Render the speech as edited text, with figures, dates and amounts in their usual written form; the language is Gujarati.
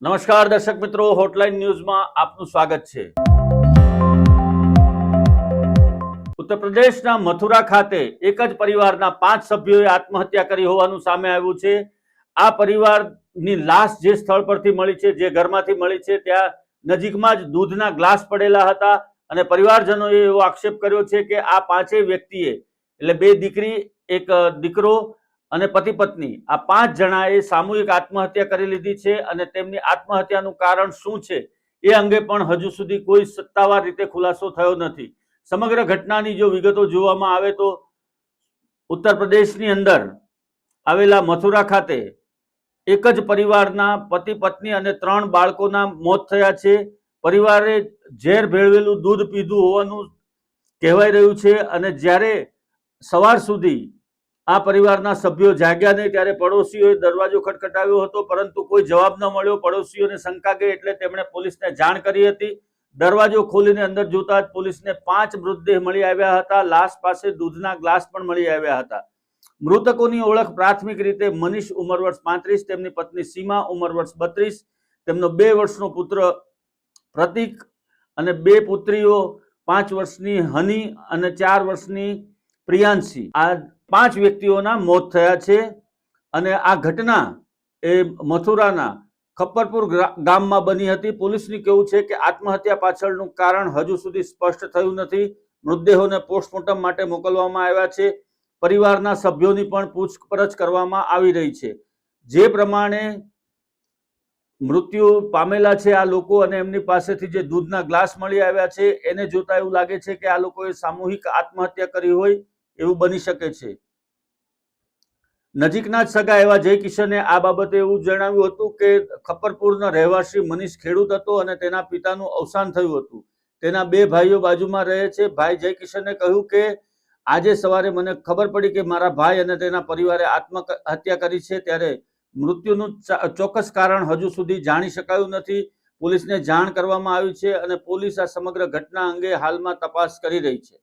નમસ્કાર દર્શક મિત્રો, હોટલાઇન ન્યૂઝમાં આપનું સ્વાગત છે। ઉત્તર પ્રદેશના મથુરા ખાતે એક જ પરિવારના 5 સભ્યોએ આત્મહત્યા કરી હોવાનું સામે આવ્યું છે। આ પરિવારની લાશ જે સ્થળ પરથી મળી છે, જે ઘરમાંથી મળી છે, ત્યાં નજીકમાં જ દૂધના ગ્લાસ પડેલા હતા અને પરિવારજનોએ એવો આક્ષેપ કર્યો છે કે આ પાંચેય વ્યક્તિએ, એટલે 2 દીકરી, એક દીકરો અને પતિ પત્ની, આ 5 જણાએ સામૂહિક આત્મહત્યા કરી લીધી છે અને તેમની આત્મહત્યાનું કારણ શું છે એ અંગે પણ હજુ સુધી કોઈ સત્તાવાર રીતે ખુલાસો થયો નથી। સમગ્ર ઘટનાની જો વિગતો જોવામાં આવે તો ઉત્તર પ્રદેશની અંદર આવેલા મથુરા ખાતે એક જ પરિવારના પતિ પત્ની અને 3 બાળકોના મોત થયા છે। પરિવારે ઝેર ભેળવેલું દૂધ પીધું હોવાનું કહેવાય રહ્યું છે અને જ્યારે સવાર સુધી આ પરિવારના સભ્યો જાગ્યા નહીં ત્યારે પડોશીઓએ દરવાજો ખટખટાવ્યો હતો, પરંતુ કોઈ જવાબ ન મળ્યો। પડોશીઓને શંકા ગઈ એટલે તેમણે પોલીસને જાણ કરી હતી। દરવાજો ખોલીને અંદર જોતા જ પોલીસને 5 મૃતદેહ મળી આવ્યા હતા। લાશ પાસે દૂધના ગ્લાસ પણ મળી આવ્યા હતા। મૃતકોની ઓળખ પ્રાથમિક રીતે મનીષ ઉંમર વર્ષ 35, તેમની પત્ની સીમા ઉંમર વર્ષ 32, તેમનો 2 વર્ષનો પુત્ર પ્રતીક અને 2 પુત્રીઓ 5 વર્ષની હની અને 4 વર્ષની પ્રિયાંશી, આ 5 વ્યક્તિઓના મોત થયા છે અને આ ઘટના એ મથુરાના ખપ્પરપુર ગામમાં બની હતી। પોલીસનું કહેવું છે કે આત્મહત્યા પાછળનું કારણ હજુ સુધી સ્પષ્ટ થયું નથી। મૃતદેહોને પોસ્ટમોર્ટમ માટે મોકલવામાં આવ્યા છે। પરિવારના સભ્યોની પણ પૂછપરછ કરવામાં આવી રહી છે। જે પ્રમાણે મૃત્યુ પામેલા છે આ લોકો અને એમની પાસેથી જે દૂધના ગ્લાસ મળી આવ્યા છે એને જોતા એવું લાગે છે કે આ લોકોએ સામૂહિક આત્મહત્યા કરી હોય એવું બની શકે છે। નજીકના જ સગા એવા જય કિશને આ બાબતે એવું જણાવ્યું હતું કે ખપ્પરપુરના રહેવાસી મનીષ ખેડૂત હતો અને તેના પિતાનું અવસાન થયું હતું। તેના 2 ભાઈઓ બાજુમાં રહે છે। ભાઈ જય કિશને કહ્યું કે આજે સવારે મને ખબર પડી કે મારા ભાઈ અને તેના પરિવારે આત્મહત્યા કરી છે, ત્યારે મૃત્યુનું ચોક્કસ કારણ હજુ સુધી જાણી શકાયું નથી। પોલીસને જાણ કરવામાં આવી છે અને પોલીસ આ સમગ્ર ઘટના અંગે હાલમાં તપાસ કરી રહી છે।